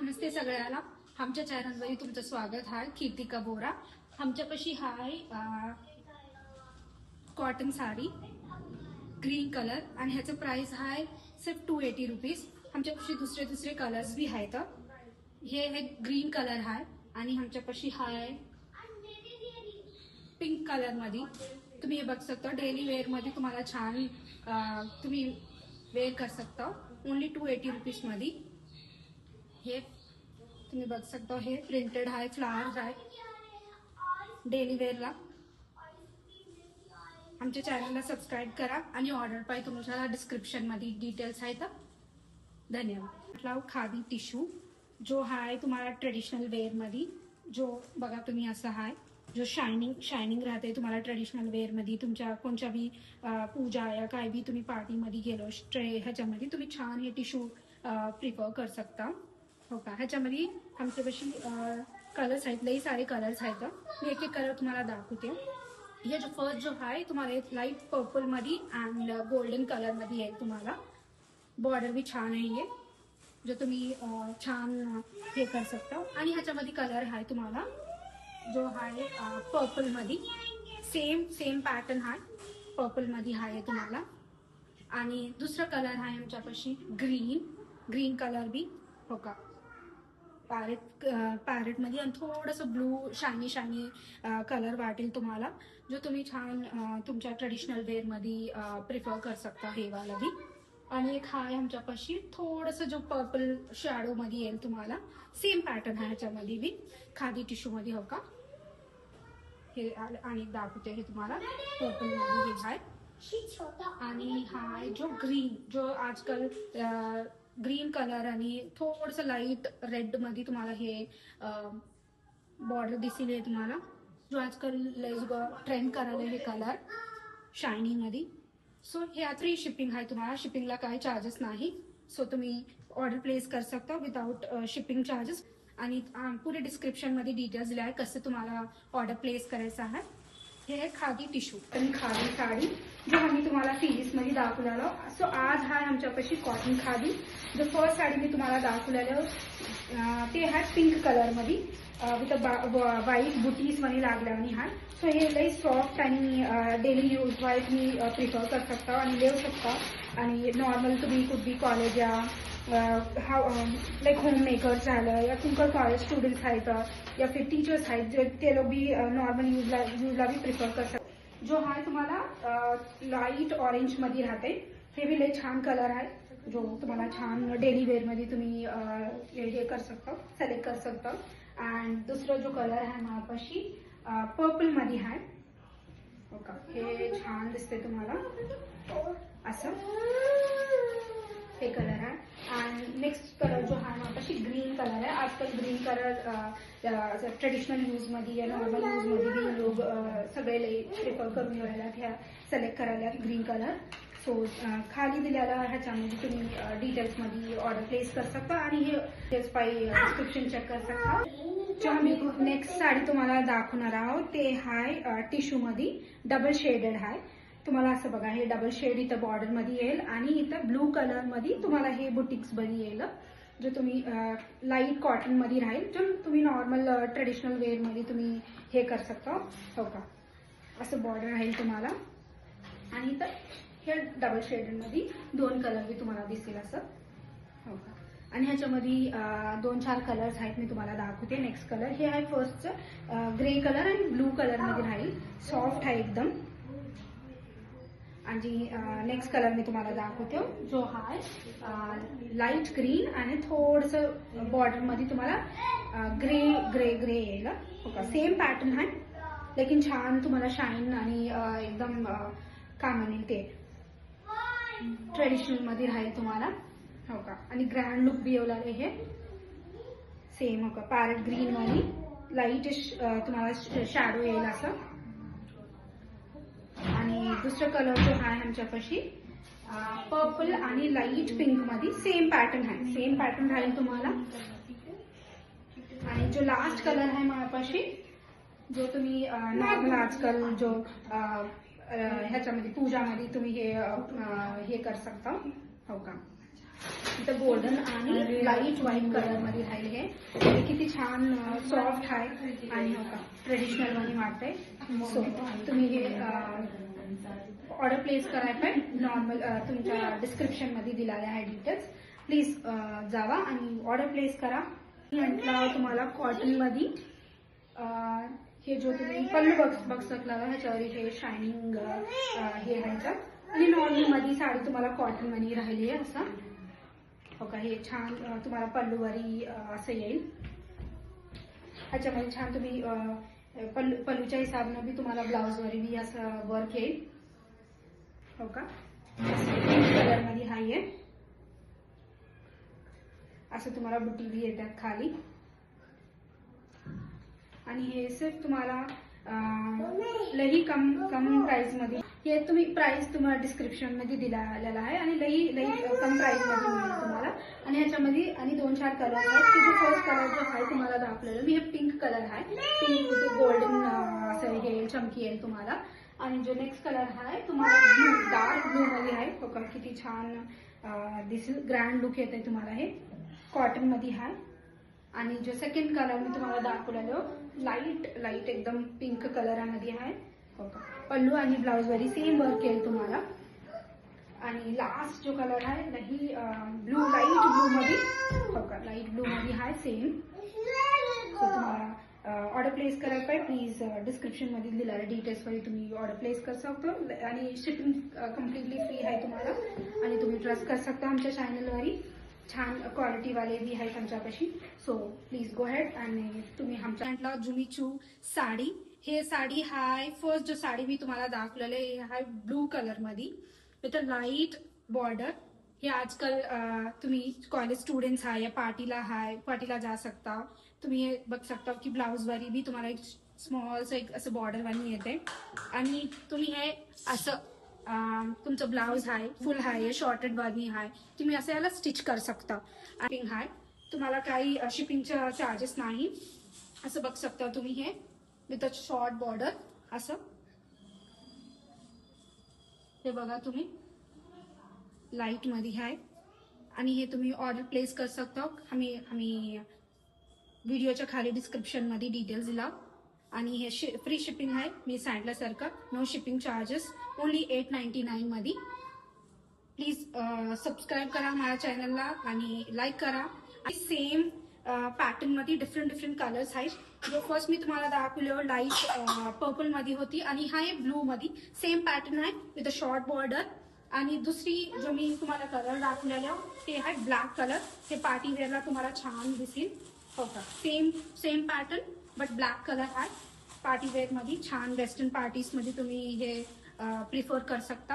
नमस्ते सगळ्याला. आमच्या चॅनलवर तुमचं स्वागत आहे. कीर्तिका बोरा. आमच्यापाशी हाय कॉटन साडी ग्रीन कलर आणि ह्याचं प्राइस आहे सिर्फ 280 रुपीज. आमच्यापाशी दुसरे कलर्स भी आहेत. हे ग्रीन कलर आहे आणि आमच्यापाशी हाय पिंक कलर मध्ये. तुम्ही हे बघ सकता. डेली वेअर मध्ये तुम्हाला छान तुम्ही वेअर कर सकता. ओनली 280 रुपीज मध्ये. हे तुम्ही बघ सकता. हे प्रिंटेड आहे, फ्लावर्स आहे. डेली वेअरला आमच्या चॅनलला सबस्क्राईब करा आणि ऑर्डर पाय तुमच्या डिस्क्रिप्शन मध्ये डिटेल्स आहेत. धन्यवाद. खादी टिश्यू जो आहे तुम्हाला ट्रेडिशनल वेअर मध्ये. जो बघा तुम्ही असं आहे जो शायनिंग राहते. तुम्हाला ट्रेडिशनल वेअर मध्ये तुमच्या कोणत्या बी पूजा या काय बी तुम्ही पार्टीमध्ये गेलो ह्याच्यामध्ये तुम्ही छान हे टिश्यू प्रिफर कर सकता. हो का. ह्याच्यामध्ये आमच्यापाशी कलर्स आहेत, लई सारे कलर्स आहेत. मी एक कलर तुम्हाला दाखवते. हे जो फर्स्ट जो आहे तुम्हाला लाईट पर्पल मध्ये अँड गोल्डन कलर मध्ये आहे. तुम्हाला बॉर्डर भी छान आहे जो तुम्ही छान हे कर सकता. आणि ह्याच्यामध्ये कलर आहे तुम्हाला जो आहे पर्पल मध्ये. सेम पॅटर्न आहे पर्पल मध्ये आहे तुम्हाला. आणि दुसरा कलर आहे आमच्यापाशी ग्रीन कलर बी. हो का. पॅरेट मध्ये आणि थोडंसं ब्लू शायनी कलर वाटेल तुम्हाला जो तुम्ही छान तुमच्या ट्रेडिशनल वेअर मध्ये प्रिफर कर सकता. हे वाला भी. आणि एक हा आहे आमच्यापाशी थोडंसं जो पर्पल शॅडो मध्ये येईल तुम्हाला. सेम पॅटर्न आहे ह्याच्यामध्ये बी खादी टिश्यू मध्ये. हो का. हे आणि दाखवते हे तुम्हाला पर्पल मध्ये हे आहे. आणि हा आहे जो ग्रीन जो आजकाल ग्रीन कलर आणि थोडंसं लाईट रेड मध्ये तुम्हाला हे बॉर्डर दिसेल तुम्हाला जो आजकाल ट्रेंड करायला हे कलर शायनिंग मध्ये. सो हे फ्री शिपिंग आहे तुम्हाला. शिपिंगला काही चार्जेस नाही. सो तुम्ही ऑर्डर प्लेस कर सकता विदाउट शिपिंग चार्जेस. आणि पुढे डिस्क्रिप्शन मध्ये डिटेल्स दिले आहे कसं तुम्हाला ऑर्डर प्लेस करायचं आहे. हे खादी टिश्यू आणि खादी साडी जो आम्ही तुम्हाला सिरीज मध्ये दाखवलेलो. सो आज हा आमच्यापाशी कॉटन खादी. जो फर्स्ट साडी मी तुम्हाला दाखवलेलो ते आहे पिंक कलर मध्ये विथ व्हाईट बुटीज मध्ये लागल्याने हा. सो हे लई सॉफ्ट आणि डेली यूज वाईज तुम्ही प्रिफर कर सकता आणि लिहू शकता. आणि नॉर्मल तुम्ही कुठबी कॉलेज लाईक होम मेकर्स झालं या तुमचं कॉलेज स्टुडंट्स आहेत या फिर टीचर्स आहेत जे ते लोक बी नॉर्मल यूजला बी प्रिफर कर सकता. जो हा तुम्हाला लाईट ऑरेंज मध्ये राहते. हे बी लई छान कलर आहे जो तुम्हाला छान डेली वेअर मध्ये तुम्ही हे कर सकता, सिलेक्ट कर सकता. अँड दुसरा जो कलर आहे माझ्यापाशी पर्पल मध्ये आहे. हो का. हे छान दिसते तुम्हाला असं हे कलर आहे. अँड नेक्स्ट कलर जो आहे माझ्यापाशी ग्रीन कलर आहे. आजकाल ग्रीन कलर ट्रेडिशनल यूज मध्ये या नॉर्मल यूज मध्ये बी लोक सगळे प्रिफर करून राहिल्यात ह्या सिलेक्ट करायला ग्रीन कलर. सो खाली दिलेला ह्याच्यामध्ये तुम्ही डिटेल्स मध्ये ऑर्डर प्लेस कर सकता आणि हे डिटेल्स पाहिजे डिस्क्रिप्शन चेक कर सकता. जो आम्ही नेक्स्ट साडी तुम्हाला दाखवणार आहोत ते हाय टिश्यू मध्ये डबल शेडेड आहे. तुम्हाला असं बघा हे डबल शेड इथं बॉर्डर मध्ये येईल आणि इथं ब्लू कलर मध्ये तुम्हाला हे बुटिक्स मध्ये येईल जो तुम्ही लाईट कॉटन मध्ये राहील जो तुम्ही नॉर्मल ट्रेडिशनल वेअर मध्ये तुम्ही हे कर सकता. हो का. असं बॉर्डर राहील तुम्हाला. आणि इथं हे डबल शेडेड मध्ये दोन कलर बी तुम्हाला दिसेल असं. हो का. आणि ह्याच्यामध्ये 2-4 कलर्स आहेत मी तुम्हाला दाखवते. नेक्स्ट कलर हे आहे फर्स्टचं ग्रे कलर आणि ब्लू कलर मध्ये राहील. सॉफ्ट आहे एकदम. आणि नेक्स्ट कलर मी तुम्हाला दाखवते जो आहे लाईट ग्रीन आणि थोडंसं बॉर्डर मध्ये तुम्हाला ग्रे येईल. हो का. सेम पॅटर्न आहे लेकिन छान तुम्हाला शाईन आणि एकदम काय म्हणेल ते ट्रेडिशनल मध्ये राहील तुम्हाला. हो का. आणि ग्रँड लुक बी येवला हे सेम. हो का. पॅरेट ग्रीन मध्ये लाईटिश तुम्हाला शॅडो येईल असं. आणि दुसरा कलर जो आहे आमच्यापाशी पर्पल आणि लाईट पिंक मध्ये सेम पॅटर्न आहे. सेम पॅटर्न राहील तुम्हाला. आणि जो लास्ट कलर आहे माझ्यापाशी जो तुम्ही नॉर्मल आजकाल जो ह्याच्यामध्ये पूजामध्ये तुम्ही हे कर सकता. हो का. इथं गोल्डन आणि लाईट व्हाईट कलर मध्ये राहील हे किती छान सॉफ्ट आहे आणि हो का ट्रेडिशनल मध्ये वाटतंय. सो तुम्ही हे ऑर्डर प्लेस करायचं आहे. नॉर्मल तुमच्या डिस्क्रिप्शन मध्ये दिलेल्या आहे डिटेल्स. प्लीज जावा आणि ऑर्डर प्लेस करा. म्हटलं तुम्हाला कॉटन मध्ये हे जो तुम्ही पल्लू बघ शकला ह्याच्यावर हे शायनिंग हे ह्याचं आणि नॉर्मल मध्ये साडी तुम्हाला कॉटन मध्ये राहिली आहे असं हो का. हे छान तुम्हाला पल्लूवरी असं येईल. ह्याच्यामध्ये छान तुम्ही पल्लूच्या हिसाबनं बी तुम्हाला ब्लाउजवरी बी असं वर्क येईल हो का. पिंक कलर मध्ये हा आहे असं तुम्हाला बुटी बी येतात खाली आणि हे सिर्फ तुम्हाला लई कम प्राइस मध्ये हे तुम्ही प्राइस तुम्हाला डिस्क्रिप्शन मध्ये दिलेला आहे आणि लई कम प्राइस मध्ये मिळेल तुम्हाला. आणि ह्याच्यामध्ये आणि 2-4 कलर आहेत की जो फर्स्ट कलर जो आहे तुम्हाला दाखवलेलं मी हे पिंक कलर आहे. पिंक विथ गोल्डन असं हे चमकी येईल तुम्हाला. आणि जो नेक्स्ट कलर आहे तुम्हाला ब्लू डार्क ब्लू मध्ये आहे हो का. किती छान दिसेल ग्रँड लुक येते तुम्हाला. हे कॉटन मध्ये आहे. आणि जो सेकंड कलर मी तुम्हाला दाखवलेलं लाईट एकदम पिंक कलरामध्ये आहे हो का. पल्लू आणि ब्लाउज वरी सेम वर्क येईल तुम्हाला. आणि लास्ट जो कलर आहे लाईट ब्लू मध्ये हो का. लाईट ब्लू मध्ये आहे सेम. सो तुम्हाला ऑर्डर प्लेस करायचं आहे. प्लीज डिस्क्रिप्शन मध्ये दिलेल्या डिटेल्स वर तुम्ही ऑर्डर प्लेस कर सकता. आणि शिपिंग कम्प्लिटली फ्री आहे तुम्हाला आणि तुम्ही ट्रस्ट कर सकता आमच्या चॅनलवरी. छान क्वालिटी वाले भी आहेत आमच्यापाशी. सो प्लीज गो हेड आणि तुम्ही आमच्या जुमीचू साडी हे साडी हाय. फर्स्ट जो साडी मी तुम्हाला दाखवलेलं हाय ब्लू कलर मध्ये विथ अ लाईट बॉर्डर. हे आजकाल तुम्ही कॉलेज स्टुडंट्स हाय या पार्टीला जा सकता. तुम्ही हे बघ सकता की ब्लाउज वरी भी तुम्हाला एक स्मॉल एक असं बॉर्डर वाली येते आणि तुम्ही हे असं तुमचं ब्लाउज आहे फुल आहे शॉर्टेड वाली आहे तुम्ही असं याला स्टिच कर सकता. आणि हाय तुम्हाला काही शिपिंगचे चार्जेस नाही. असं बघ सकता तुम्ही हे विथ अ शॉर्ट बॉर्डर असं हे बघा तुम्ही लाईट मध्ये आहे. आणि हे तुम्ही ऑर्डर प्लेस कर सकता. आम्ही व्हिडिओच्या खाली डिस्क्रिप्शन मध्ये डिटेल्स दिला. आणि हे फ्री शिपिंग आहे. मी सांगितल्यासारखं नो शिपिंग चार्जेस ओनली 899 मध्ये. प्लीज सबस्क्राईब करा माझ्या चॅनलला आणि लाईक करा. आणि सेम पॅटर्न मध्ये डिफरंट कलर्स आहेत. जो फर्स्ट मी तुम्हाला दाखवलं लाईट पर्पल मध्ये होती आणि हा आहे ब्लू मध्ये सेम पॅटर्न आहे विथ अ शॉर्ट बॉर्डर. आणि दुसरी जो मी तुम्हाला कलर दाखवलेला ते आहे ब्लॅक कलर. हे पार्टी वेअरला तुम्हाला छान दिसेल हो का. Same pattern but black colour आहे. पार्टी वेअर मध्ये छान वेस्टर्न पार्टीज मध्ये तुम्ही हे प्रिफर कर सकता.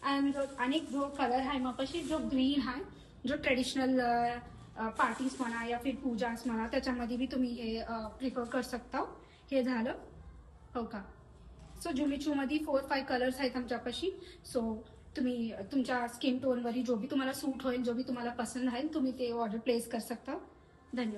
अँड अनेक जो कलर आहे मापाशी जो ग्रीन आहे जो ट्रेडिशनल पार्टीज म्हणा या फिर पूजास म्हणा त्याच्यामध्ये बी तुम्ही हे प्रिफर कर सकता. हे झालं हो का. सो जुमीचू मध्ये 4-5 कलर्स आहेत आमच्यापाशी. सो तुम्ही तुमच्या स्किन टोनवरी जो भी तुम्हाला सूट होईल जो भी तुम्हाला पसंद आहे तुम्ही ते ऑर्डर प्लेस कर सकता. धन्यवाद.